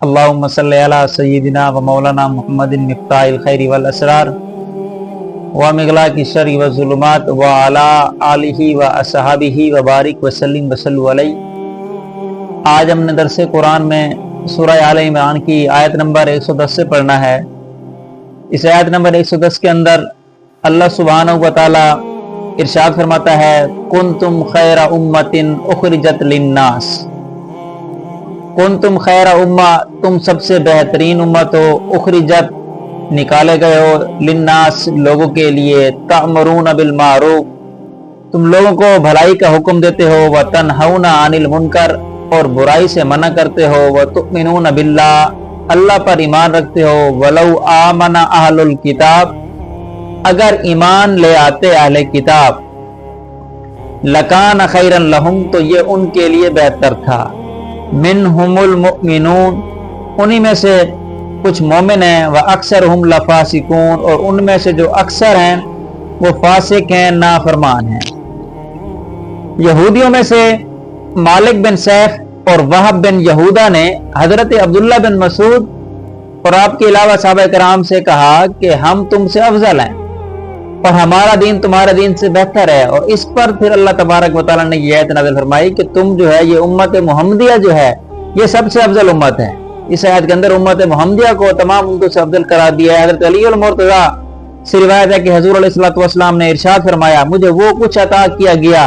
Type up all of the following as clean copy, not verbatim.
اللهم صل على سيدنا ومولانا محمد مفتاح الخير والاسرار ومغلاق الشر والظلمات وعلى آلہ واصحابہ وبارک وسلم وصلوا علیہ۔ آج ہم نے درس قرآن میں سورہ آل عمران کی آیت نمبر 110 سے پڑھنا ہے۔ اس آیت نمبر 110 کے اندر اللہ سبحانہ و تعالی ارشاد فرماتا ہے کنتم خیر امۃ اخرجت للناس، کنتم خیر امہ، تم سب سے بہترین امت ہو، اخرجت نکالے گئے ہو، للناس لوگوں کے لیے، تأمرون بالمعروف تم لوگوں کو بھلائی کا حکم دیتے ہو، وتنہون عن المنکر اور برائی سے منع کرتے ہو، وتؤمنون باللہ اللہ پر ایمان رکھتے ہو، ولو آمن اہل الکتاب اگر ایمان لے آتے اہل کتاب، لکان خیرا لہم تو یہ ان کے لیے بہتر تھا، منہم المؤمنون انہی میں سے کچھ مومن ہیں، وَأَكْثَرُهُمْ لَفَاسِقُونَ اور ان میں سے جو اکثر ہیں وہ فاسق ہیں، نافرمان ہیں۔ یہودیوں میں سے مالک بن سیف اور وہب بن یہودہ نے حضرت عبداللہ بن مسعود اور آپ کے علاوہ صحابہ کرام سے کہا کہ ہم تم سے افضل ہیں اور ہمارا دین تمہارا دین سے بہتر ہے، اور اس پر پھر اللہ تبارک و تعالیٰ نے یہ آیت نازل فرمائی کہ تم جو ہے یہ امت محمدیہ جو ہے یہ سب سے افضل امت ہے۔ اس آیت کے اندر امت محمدیہ کو تمام امتوں سے افضل قرار دیا ہے۔ حضرت علی المرتضیٰ سے روایت ہے کہ حضور علیہ الصلوۃ والسلام نے ارشاد فرمایا مجھے وہ کچھ عطا کیا گیا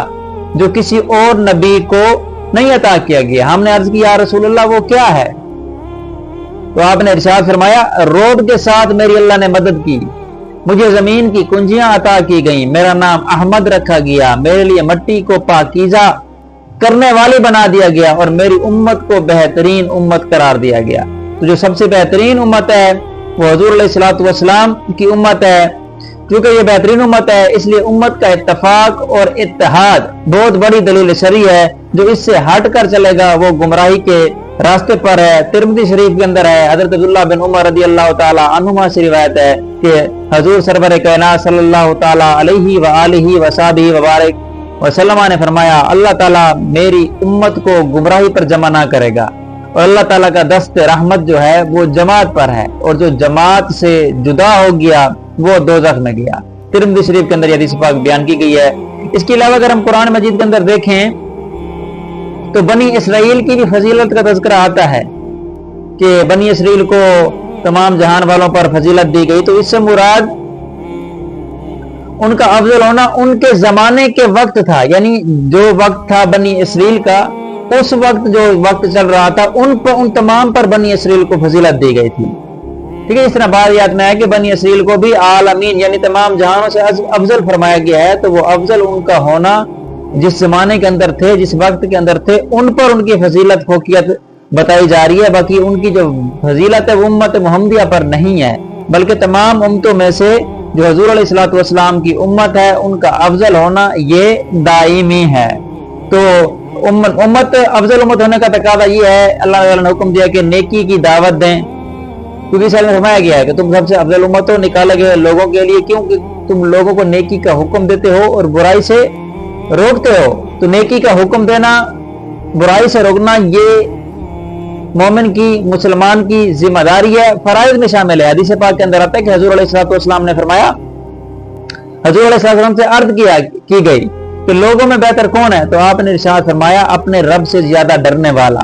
جو کسی اور نبی کو نہیں عطا کیا گیا۔ ہم نے عرض کی یا رسول اللہ وہ کیا ہے؟ تو آپ نے ارشاد فرمایا روب کے ساتھ میری اللہ نے مدد کی، مجھے زمین کی کنجیاں عطا کی گئیں، میرا نام احمد رکھا گیا، میرے لیے مٹی کو پاکیزہ کرنے والی بنا دیا گیا اور میری امت کو بہترین امت قرار دیا گیا۔ تو جو سب سے بہترین امت ہے وہ حضور علیہ الصلوۃ والسلام کی امت ہے۔ کیونکہ یہ بہترین امت ہے اس لیے امت کا اتفاق اور اتحاد بہت بڑی دلیل شرعی ہے، جو اس سے ہٹ کر چلے گا وہ گمراہی کے راستے پر ہے۔ ترمذی شریف کے اندر ہے، حضرت عبداللہ بن عمر رضی اللہ تعالی عنہما سے روایت ہے کہ حضور سرور کائنات صلی اللہ تعالی علیہ وآلہ وصحبہ وبارک وسلم نے فرمایا اللہ تعالیٰ میری امت کو گمراہی پر جمع نہ کرے گا، اور اللہ تعالیٰ کا دست رحمت جو ہے وہ جماعت پر ہے، اور جو جماعت سے جدا ہو گیا وہ دوزخ میں گیا۔ ترمذی شریف کے اندر یہ حدیث پاک بیان کی گئی ہے۔ اس کے علاوہ اگر ہم قرآن مجید کے اندر دیکھیں تو بنی اسرائیل کی بھی فضیلت کا تذکرہ آتا ہے کہ بنی اسرائیل کو تمام جہان والوں پر فضیلت دی گئی، تو اس سے مراد ان کا افضل ہونا ان کے زمانے کے وقت تھا، یعنی جو وقت تھا بنی اسرائیل کا اس وقت جو وقت چل رہا تھا ان تمام پر بنی اسرائیل کو فضیلت دی گئی تھی۔ ٹھیک ہے، اس طرح بعض یاد میں ہے کہ بنی اسرائیل کو بھی عالمین یعنی تمام جہانوں سے افضل فرمایا گیا ہے، تو وہ افضل ان کا ہونا جس زمانے کے اندر تھے جس وقت کے اندر تھے ان پر ان کی فضیلت فوقیت بتائی جا رہی ہے، باقی ان کی جو فضیلت ہے وہ امت محمدیہ پر نہیں ہے، بلکہ تمام امتوں میں سے جو حضور علیہ الصلوۃ والسلام کی امت ہے ان کا افضل ہونا یہ دائمی ہے۔ تو امت افضل امت ہونے کا تقاضا یہ ہے، اللہ تعالیٰ نے حکم دیا کہ نیکی کی دعوت دیں، کیونکہ اس میں فرمایا گیا ہے کہ تم سب سے افضل امت ہو، نکالے گئے لوگوں کے لیے، کیونکہ تم لوگوں کو نیکی کا حکم دیتے ہو اور برائی سے روکتے ہو۔ تو نیکی کا حکم دینا، برائی سے روکنا یہ مومن کی مسلمان کی ذمہ داری ہے، فرائض میں شامل ہے۔ حدیث پاک کے اندر آتا ہے کہ حضور علیہ الصلوۃ والسلام نے فرمایا، حضور علیہ الصلوۃ والسلام سے عرض کی گئی کہ لوگوں میں بہتر کون ہے؟ تو آپ نے ارشاد فرمایا اپنے رب سے زیادہ ڈرنے والا،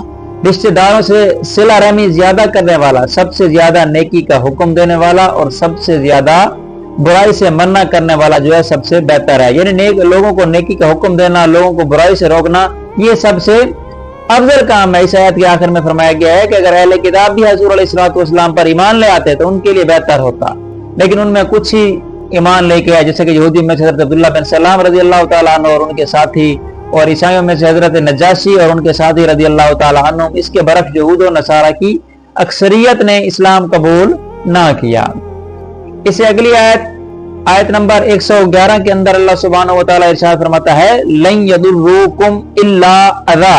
رشتہ داروں سے صلہ رحمی زیادہ کرنے والا، سب سے زیادہ نیکی کا حکم دینے والا، اور سب سے زیادہ برائی سے منع کرنے والا جو ہے سب سے بہتر ہے۔ یعنی لوگوں کو نیکی کا حکم دینا، لوگوں کو برائی سے روکنا یہ سب سے افضل کام ہے۔ اس آیت کے آخر میں فرمایا گیا ہے کہ اگر اہل کتاب بھی حضور علیہ الصلوۃ والسلام پر ایمان لے آتے تو ان کے لیے بہتر ہوتا، لیکن ان میں کچھ ہی ایمان لے کے آئے، جیسے کہ یہودی میں سے حضرت عبداللہ بن سلام رضی اللہ تعالیٰ عنہ اور ان کے ساتھی، اور عیسائیوں میں سے حضرت نجاشی اور ان کے ساتھی رضی اللہ تعالیٰ عنہ۔ اس کے برعکس یہود و نصارہ کی اکثریت نے اسلام قبول نہ کیا۔ اس سے اگلی آیت نمبر 111 کے اندر اللہ سبحانہ و تعالیٰ ارشاد فرماتا ہے لن یضروکم الا اذی،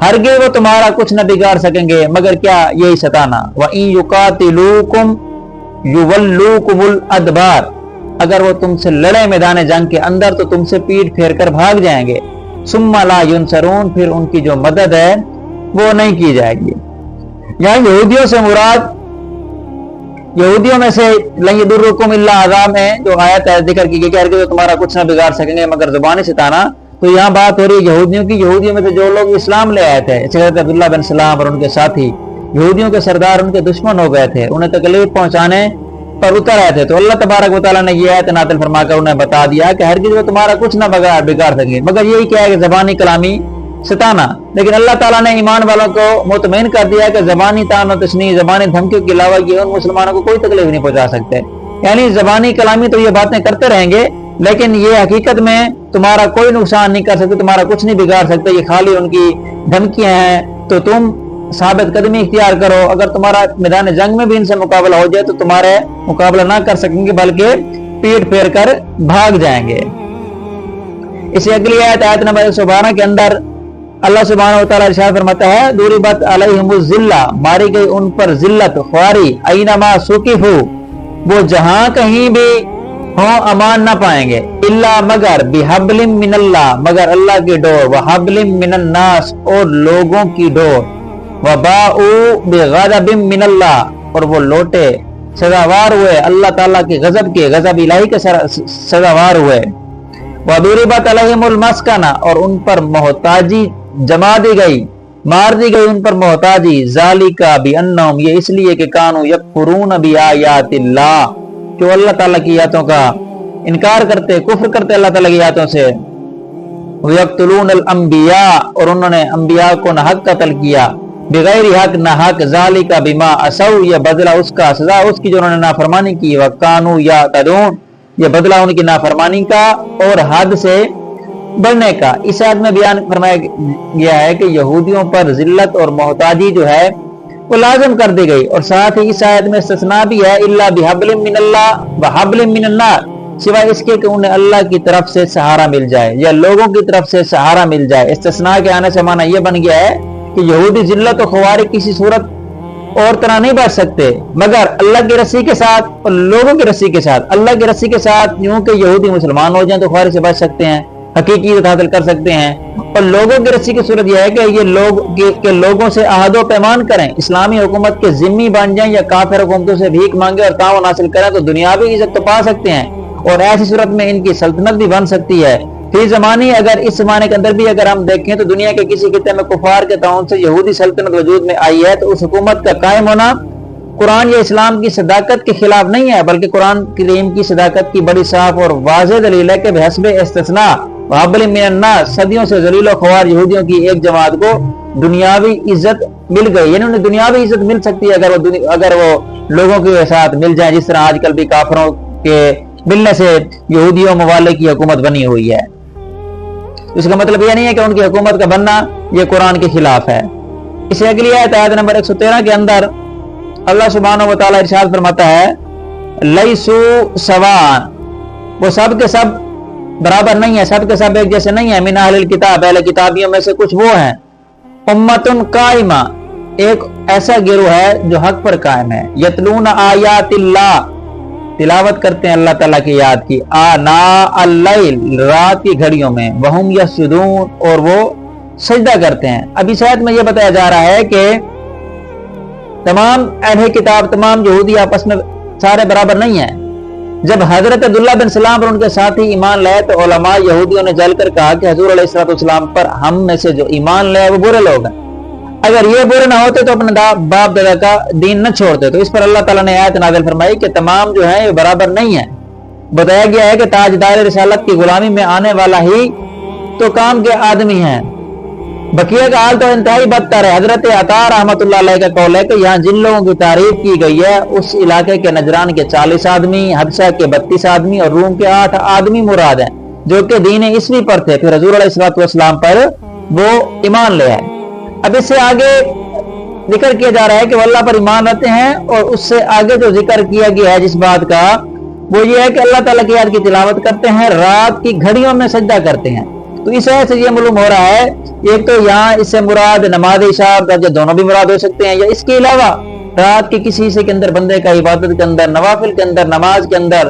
ہرگز وہ تمہارا کچھ نہ بگاڑ سکیں گے مگر کیا؟ یہی ستانا۔ وَإِن يُقَاتِلُوكُمْ يُوَلُّوكُمُ الْأَدْبَارَ، اگر وہ تم سے لڑے میدان جنگ کے اندر تو تم سے پیٹ پھیر کر بھاگ جائیں گے. ثم لا ینصرون، پھر ان کی جو مدد ہے وہ نہیں کی جائے گی. یہاں یہودیوں سے مراد یہودیوں میں سے لن یضرکم الا اذی میں جو آیت ہے ذکر کی گئی کہ ہرگز تمہارا کچھ نہ بگاڑ سکیں گے مگر زبانی ستانا، تو یہاں بات ہو رہی ہے یہودیوں کی. یہودیوں میں سے جو لوگ اسلام لے آئے تھے، حضرت عبداللہ بن سلام اور ان کے ساتھی یہودیوں کے سردار ان کے دشمن ہو گئے تھے، انہیں تکلیف پہنچانے پر اتر آئے تھے، تو اللہ تبارک و تعالیٰ نے یہ آیت نازل فرما کر انہیں بتا دیا کہ ہرگز وہ تمہارا کچھ نہ بگاڑ سکیں مگر یہی کیا ہے کہ زبانی کلامی ستانا. لیکن اللہ تعالیٰ نے ایمان والوں کو مطمئن کر دیا کہ زبانی طعن و تشنیع، زبانی دھمکیوں کے علاوہ یہ ان مسلمانوں کو کوئی تکلیف نہیں پہنچا سکتے. یعنی زبانی کلامی تو یہ باتیں کرتے رہیں گے لیکن یہ حقیقت میں تمہارا کوئی نقصان نہیں کر سکتے، تمہارا کچھ نہیں بگاڑ سکتے، یہ خالی ان کی دھمکیاں ہیں. تو تم ثابت قدمی اختیار کرو، اگر تمہارا میدان جنگ میں بھی ان سے مقابلہ ہو جائے تو تمہارے مقابلہ نہ کر سکیں گے بلکہ پیٹ پھیر کر بھاگ جائیں گے. اسی اگلی آیت نمبر 112 کے اندر اللہ سبحانہ و تعالیٰ ارشاد فرماتا ہے ضربت علیہم الذلہ، ماری گئی ان پر ذلت خواری، اینما ثقفوا، وہ جہاں کہیں بھی ہوں امان نہ پائیں گے، الا مگر بحبل من اللہ، مگر اللہ کی ڈور، وحبل من الناس، اور لوگوں کی ڈور، وباؤوا بغضب من اللہ، اور وہ لوٹے سزاوار ہوئے اللہ تعالیٰ کے غضب کے، غضب الہی کے سزاوار ہوئے. وضربت علیہم المسکنہ، اور ان پر محتاجی جما دی گئی، مار دی گئی ان پر محتاجی، ذالک بانہم، یہ اس لیے کہ کانوا یکفرون بآیات اللہ، جو اللہ تعالیٰ کی آیاتوں کا انکار کرتے، کفر کرتے اللہ تعالیٰ کی آیاتوں سے. ویقتلون الانبیاء، اور انہوں نے انبیاء کو نہ حق قتل کیا، بغیر حق نہ حق، ذالک بما عصوا، یہ بدلہ اس کا، سزا اس کی جو انہوں نے نافرمانی کی، وکانوا یعتدون، یہ بدلہ ان کی نافرمانی کا اور حد سے بڑھنے کا. اس آیت میں بیان فرمایا گیا ہے کہ یہودیوں پر ذلت اور محتاجی جو ہے وہ لازم کر دی گئی، اور ساتھ ہی اس آیت میں استثناء بھی ہے الا بحبل من اللہ وحبل من النار، سوائے اس کے کہ انہیں اللہ کی طرف سے سہارا مل جائے یا لوگوں کی طرف سے سہارا مل جائے. استثناء کے آنے سے معنی یہ بن گیا ہے کہ یہودی ذلت و خواری کسی صورت اور طرح نہیں بچ سکتے مگر اللہ کی رسی کے ساتھ اور لوگوں کی رسی کے ساتھ. اللہ کی رسی کے ساتھ یوں کہ یہودی مسلمان ہو جائیں تو خواری سے بچ سکتے ہیں، حقیقی عزت حاصل کر سکتے ہیں، اور لوگوں کی رسی کی صورت یہ ہے کہ یہ لوگوں سے عہد و پیمان کریں، اسلامی حکومت کے ذمہ بن جائیں یا کافر حکومتوں سے بھیک مانگے اور تعاون حاصل کریں تو دنیاوی عزت تو پا سکتے ہیں، اور ایسی صورت میں ان کی سلطنت بھی بن سکتی ہے. فی زمانی اگر اس زمانے کے اندر بھی اگر ہم دیکھیں تو دنیا کے کسی خطے میں کفار کے تعاون سے یہودی سلطنت وجود میں آئی ہے تو اس حکومت کا قائم ہونا قرآن یا اسلام کی صداقت کے خلاف نہیں ہے بلکہ قرآن کریم کی صداقت کی بڑی صاف اور واضح دلیل ہے کہ بحسب استثناء وحبل من الناس، صدیوں سے ذلیل و خوار یہودیوں کی ایک جماعت کو دنیاوی عزت مل گئی، یعنی انہیں دنیاوی عزت مل سکتی ہے اگر وہ لوگوں کے ساتھ مل جائیں، جس طرح آج کل بھی کافروں کے ملنے سے یہودیوں ممالک کی حکومت بنی ہوئی ہے. اس کا مطلب یہ نہیں ہے کہ ان کی حکومت کا بننا یہ قرآن کے خلاف ہے. اسے اگلی آیت نمبر 113 کے اندر اللہ سبحانہ و تعالیٰ ارشاد فرماتا ہے لیسو سواء، وہ سب کے سب برابر نہیں ہے، سب کے سب ایک جیسے نہیں ہیں. من اہل الکتاب، اہل کتابیوں میں سے کچھ وہ ہیں، امتن قائمہ، ایک ایسا گروہ ہے جو حق پر قائم ہے، یتلون آیات اللہ، تلاوت کرتے ہیں اللہ تعالیٰ کی یاد کی، آناء اللیل، رات کی گھڑیوں میں، وہم یسجدون، اور وہ سجدہ کرتے ہیں. اب اس آیت میں یہ بتایا جا رہا ہے کہ تمام اہل کتاب، تمام یہودی آپس میں سارے برابر نہیں ہیں. جب حضرت عبداللہ بن سلام اور ان کے ساتھی ایمان لائے تو علماء یہودیوں نے جل کر کہا کہ حضور علیہ السلام پر ہم میں سے جو ایمان لائے وہ برے لوگ ہیں، اگر یہ برے نہ ہوتے تو اپنے باپ دادا کا دین نہ چھوڑتے. تو اس پر اللہ تعالیٰ نے آیت نازل فرمائی کہ تمام جو ہیں یہ برابر نہیں ہیں. بتایا گیا ہے کہ تاجدار رسالت کی غلامی میں آنے والا ہی تو کام کے آدمی ہیں. بقیہ کا حال تو انتہائی بدتر ہے. حضرت عطا رحمۃ اللہ علیہ کا قول ہے کہ یہاں جن لوگوں کی تعریف کی گئی ہے اس علاقے کے نجران کے 40 آدمی، حبشہ کے 32 آدمی اور روم کے 8 آدمی مراد ہیں جو کہ دین عیسوی پر تھے، پھر حضور علیہ السلام پر وہ ایمان لے آئے. اب اس سے آگے ذکر کیا جا رہا ہے کہ وہ اللہ پر ایمان رکھتے ہیں، اور اس سے آگے جو ذکر کیا گیا ہے جس بات کا وہ یہ ہے کہ اللہ تعالیٰ کی آیات کی تلاوت کرتے ہیں، رات کی گھڑیوں میں سجدہ کرتے ہیں. تو اس وجہ سے یہ معلوم ہو رہا ہے ایک تو یہاں اس سے مراد نماز عشاء اور تہجد دونوں بھی مراد ہو سکتے ہیں، یا اس کے علاوہ رات کے کسی حصے کے اندر بندے کا عبادت کے اندر، نوافل کے اندر، نماز کے اندر